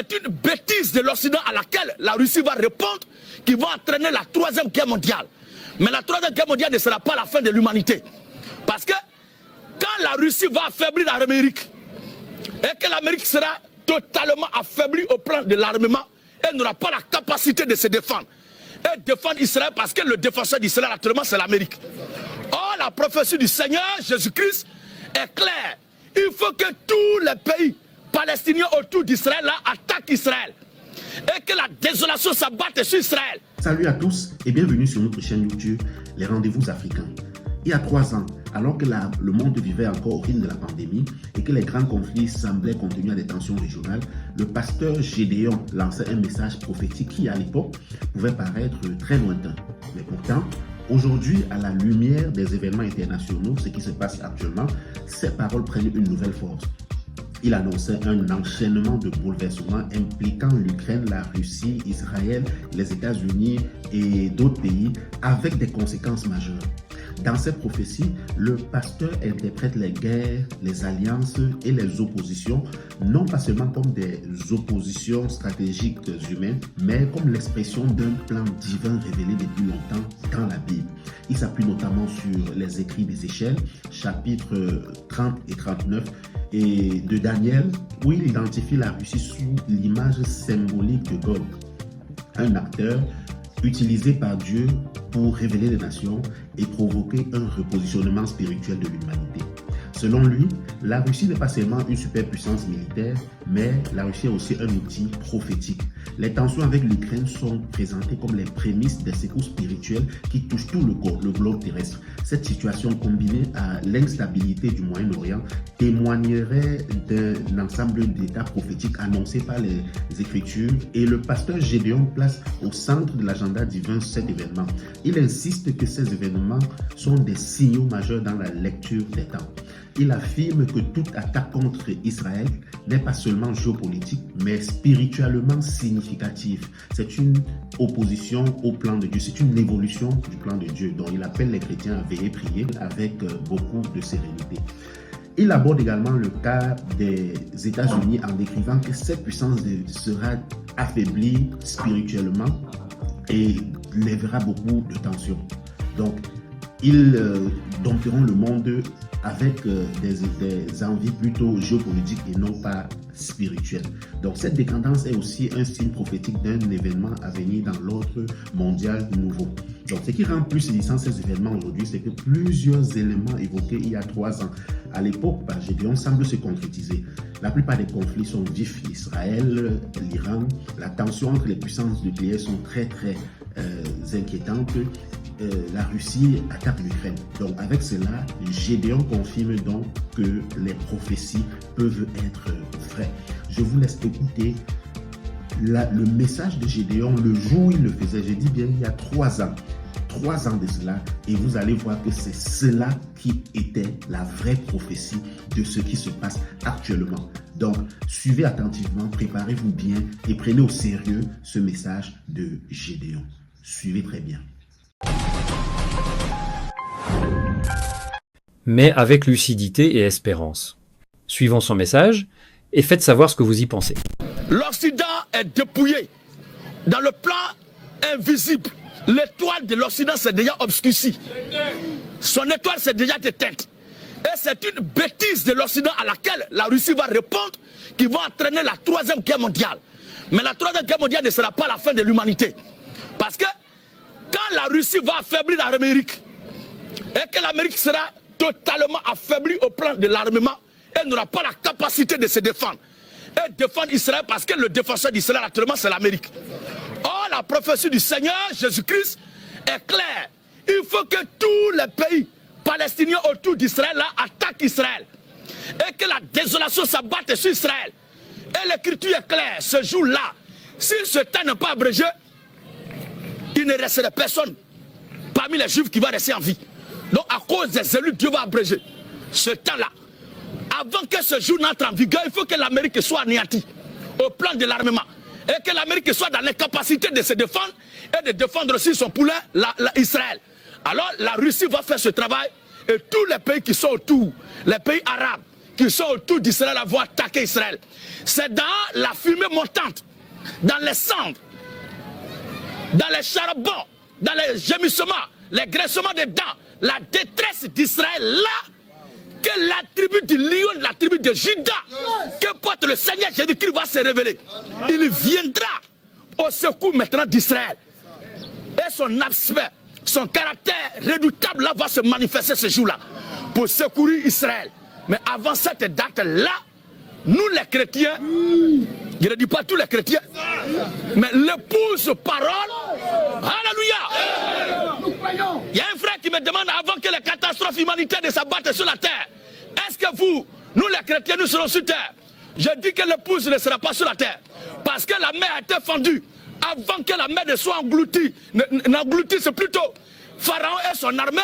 c'est une bêtise de l'Occident à laquelle la Russie va répondre qui va entraîner la troisième guerre mondiale. Mais la troisième guerre mondiale ne sera pas la fin de l'humanité. Parce que quand la Russie va affaiblir l'Amérique et que l'Amérique sera totalement affaiblie au plan de l'armement, elle n'aura pas la capacité de se défendre. Et défendre Israël parce que le défenseur d'Israël actuellement c'est l'Amérique. Or la prophétie du Seigneur Jésus-Christ est claire. Il faut que tous les pays palestiniens autour d'Israël attaquent Israël. Et que la désolation s'abatte sur Israël. Salut à tous et bienvenue sur notre chaîne YouTube, Les Rendez-vous Africains. Il y a 3 ans, alors que le monde vivait encore au rythme de la pandémie et que les grands conflits semblaient contenus à des tensions régionales, le pasteur Gédéon lançait un message prophétique qui, à l'époque, pouvait paraître très lointain. Mais pourtant, aujourd'hui, à la lumière des événements internationaux, ce qui se passe actuellement, ces paroles prennent une nouvelle force. Il annonçait un enchaînement de bouleversements impliquant l'Ukraine, la Russie, Israël, les États-Unis et d'autres pays avec des conséquences majeures. Dans cette prophétie, le pasteur interprète les guerres, les alliances et les oppositions, non pas seulement comme des oppositions stratégiques humaines, mais comme l'expression d'un plan divin révélé depuis longtemps dans la Bible. Il s'appuie notamment sur les écrits des Échelles, chapitres 30 et 39, et de Daniel, où il identifie la Russie sous l'image symbolique de Gog, un acteur utilisé par Dieu pour révéler les nations et provoquer un repositionnement spirituel de l'humanité. Selon lui, la Russie n'est pas seulement une superpuissance militaire, mais la Russie est aussi un outil prophétique. Les tensions avec l'Ukraine sont présentées comme les prémices des secousses spirituelles qui touchent tout le globe terrestre. Cette situation combinée à l'instabilité du Moyen-Orient témoignerait d'un ensemble d'états prophétiques annoncés par les Écritures, et le pasteur Gédéon place au centre de l'agenda divin cet événement. Il insiste que ces événements sont des signaux majeurs dans la lecture des temps. Il affirme que toute attaque contre Israël n'est pas seulement géopolitique, mais spirituellement significative. C'est une opposition au plan de Dieu, c'est une évolution du plan de Dieu dont il appelle les chrétiens à veiller, prier avec beaucoup de sérénité. Il aborde également le cas des États-Unis en décrivant que cette puissance sera affaiblie spirituellement et lèvera beaucoup de tensions. Donc, ils dompteront le monde avec des envies plutôt géopolitiques et non pas spirituelles. Donc cette décadence est aussi un signe prophétique d'un événement à venir dans l'ordre mondial nouveau. Donc ce qui rend plus saisissant ces événements aujourd'hui, c'est que plusieurs éléments évoqués il y a 3 ans à l'époque par Gédéon semblent se concrétiser. La plupart des conflits sont vifs. Israël, l'Iran, la tension entre les puissances nucléaires sont très inquiétantes. La Russie attaque l'Ukraine. Donc avec cela, Gédéon confirme donc que les prophéties peuvent être vraies. Je vous laisse écouter le message de Gédéon le jour où il le faisait. Je dis bien il y a 3 ans. 3 ans de cela, et vous allez voir que c'est cela qui était la vraie prophétie de ce qui se passe actuellement. Donc, suivez attentivement, préparez-vous bien et prenez au sérieux ce message de Gédéon. Suivez très bien. Mais avec lucidité et espérance. Suivons son message et faites savoir ce que vous y pensez. L'Occident est dépouillé. Dans le plan invisible, l'étoile de l'Occident s'est déjà obscurcie. Son étoile s'est déjà éteinte. Et c'est une bêtise de l'Occident à laquelle la Russie va répondre qui va entraîner la troisième guerre mondiale. Mais la troisième guerre mondiale ne sera pas la fin de l'humanité. Parce que quand la Russie va affaiblir l'Amérique et que l'Amérique sera totalement affaiblie au plan de l'armement, elle n'aura pas la capacité de se défendre. Et défendre Israël parce que le défenseur d'Israël actuellement c'est l'Amérique. Or la prophétie du Seigneur Jésus-Christ est claire. Il faut que tous les pays palestiniens autour d'Israël attaquent Israël. Et que la désolation s'abatte sur Israël. Et l'écriture est claire. Ce jour-là, si ce temps n'est pas abrégé, il ne resterait personne parmi les Juifs qui va rester en vie. Donc à cause des élus, Dieu va abréger ce temps-là. Avant que ce jour n'entre en vigueur, il faut que l'Amérique soit anéantie au plan de l'armement. Et que l'Amérique soit dans l'incapacité de se défendre et de défendre aussi son poulain, Israël. Alors la Russie va faire ce travail et tous les pays qui sont autour, les pays arabes, qui sont autour d'Israël vont attaquer Israël. C'est dans la fumée montante, dans les cendres, dans les charbons, dans les gémissements, les graissements des dents, la détresse d'Israël là, que la tribu du lion, la tribu de Juda, que porte le Seigneur Jésus-Christ va se révéler. Il viendra au secours maintenant d'Israël. Et son aspect, son caractère redoutable là va se manifester ce jour-là pour secourir Israël. Mais avant cette date-là, nous les chrétiens, je ne dis pas tous les chrétiens, mais l'épouse parole, alléluia. Il y a un frère qui me demande avant que les catastrophes humanitaires ne s'abattent sur la terre, est-ce que vous, nous les chrétiens, nous serons sur terre? Je dis que l'épouse ne sera pas sur la terre, parce que la mer a été fendue. Avant que la mer ne soit engloutie, n'engloutisse plutôt Pharaon et son armée,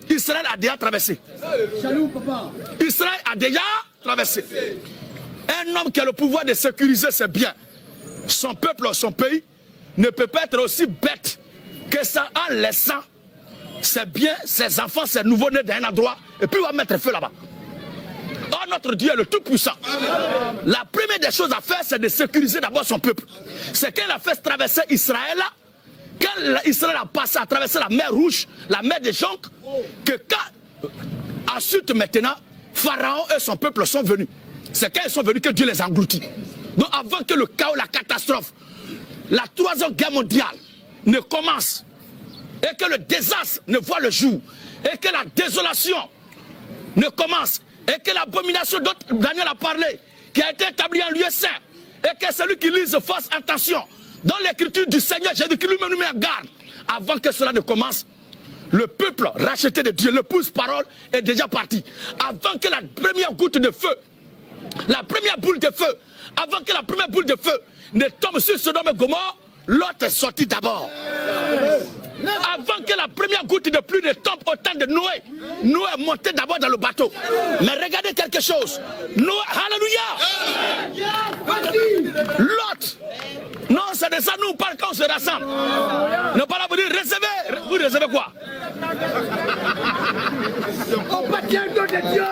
Israël a déjà traversé. Israël a déjà traversé. Un homme qui a le pouvoir de sécuriser ses biens, son peuple ou son pays, ne peut pas être aussi bête que ça en laissant ses biens, ses enfants, ses nouveau-nés dans un endroit et puis il va mettre feu là-bas. Oh, notre Dieu est le Tout-Puissant. La première des choses à faire, c'est de sécuriser d'abord son peuple. C'est qu'il a fait traverser Israël là, quand Israël a passé à traverser la mer Rouge, la mer des Jonques, que quand, ensuite maintenant, Pharaon et son peuple sont venus. C'est quand ils sont venus que Dieu les a engloutis. Donc avant que le chaos, la catastrophe, la troisième guerre mondiale ne commence, et que le désastre ne voit le jour, et que la désolation ne commence, et que l'abomination dont Daniel a parlé, qui a été établie en lieu saint, et que celui qui lise fasse attention dans l'écriture du Seigneur Jésus-Christ lui-même nous met en garde. Avant que cela ne commence, le peuple racheté de Dieu, l'épouse parole, est déjà parti. Avant que la première goutte de feu, la première boule de feu, avant que la première boule de feu ne tombe sur Sodome et Gomorrhe, l'autre est sorti d'abord. Avant que la première goutte de pluie ne tombe au temps de Noé, Noé est monté d'abord dans le bateau. Mais regardez quelque chose. Noé, alléluia. L'autre, non, c'est de ça nous on parle quand on se rassemble. Ne pas là vous dire recevez. Vous recevez quoi? On bâtit un nom de Dieu.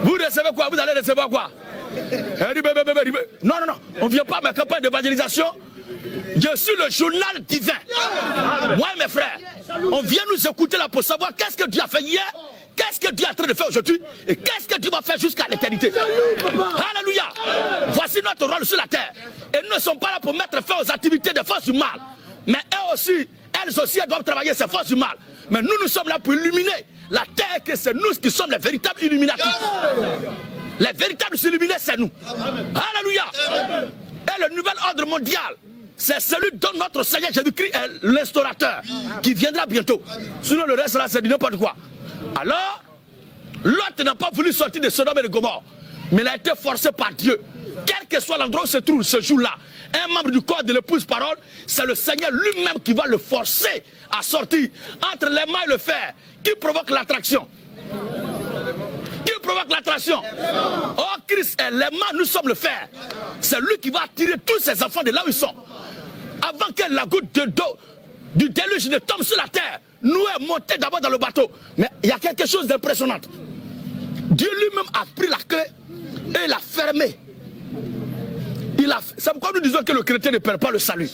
Vous recevez quoi? Vous allez recevoir quoi? Non, non, non, on ne vient pas à ma campagne d'évangélisation. Je suis le journal divin. Moi et mes frères, on vient nous écouter là pour savoir qu'est-ce que Dieu a fait hier, qu'est-ce que Dieu est en train de faire aujourd'hui et qu'est-ce que Dieu va faire jusqu'à l'éternité. Alléluia. Voici notre rôle sur la terre. Et nous ne sommes pas là pour mettre fin aux activités des forces du mal. Mais elles aussi, elles doivent travailler ces forces du mal. Mais nous, nous sommes là pour illuminer la terre, que c'est nous qui sommes les véritables illuminatifs. Les véritables illuminés, c'est nous. Alléluia. Et le nouvel ordre mondial, c'est celui dont notre Seigneur Jésus-Christ est l'instaurateur, qui viendra bientôt. Sinon le reste là, c'est du n'importe quoi. Alors, Lot n'a pas voulu sortir de Sodome et de Gomorrhe, mais il a été forcé par Dieu. Quel que soit l'endroit où se trouve ce jour-là, un membre du corps de l'épouse parole, c'est le Seigneur lui-même qui va le forcer à sortir entre les mains et le fer, qui provoque l'attraction. Qui provoque l'attraction? Oh Christ est l'aimant, nous sommes le fer. C'est lui qui va attirer tous ses enfants de là où ils sont. Avant que la goutte d'eau du déluge ne tombe sur la terre, nous est monté d'abord dans le bateau. Mais il y a quelque chose d'impressionnant. Dieu lui-même a pris la clé et l'a fermé. C'est pourquoi nous disons que le chrétien ne perd pas le salut.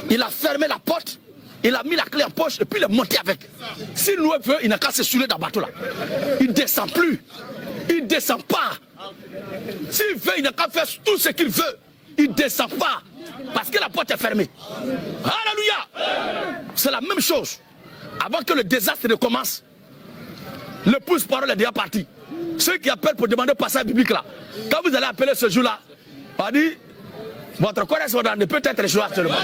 Il a fermé la porte. Il a mis la clé en poche et puis il est monté avec. Si Noé veut, il n'a qu'à se saouler dans le bateau là. Il ne descend plus. Il ne descend pas. S'il veut, il n'a qu'à faire tout ce qu'il veut. Il ne descend pas. Parce que la porte est fermée. Alléluia. C'est la même chose. Avant que le désastre ne commence, l'épouse parole est déjà parti. Ceux qui appellent pour demander passage biblique là, quand vous allez appeler ce jour-là, on dit, votre correspondant ne peut être échoué actuellement.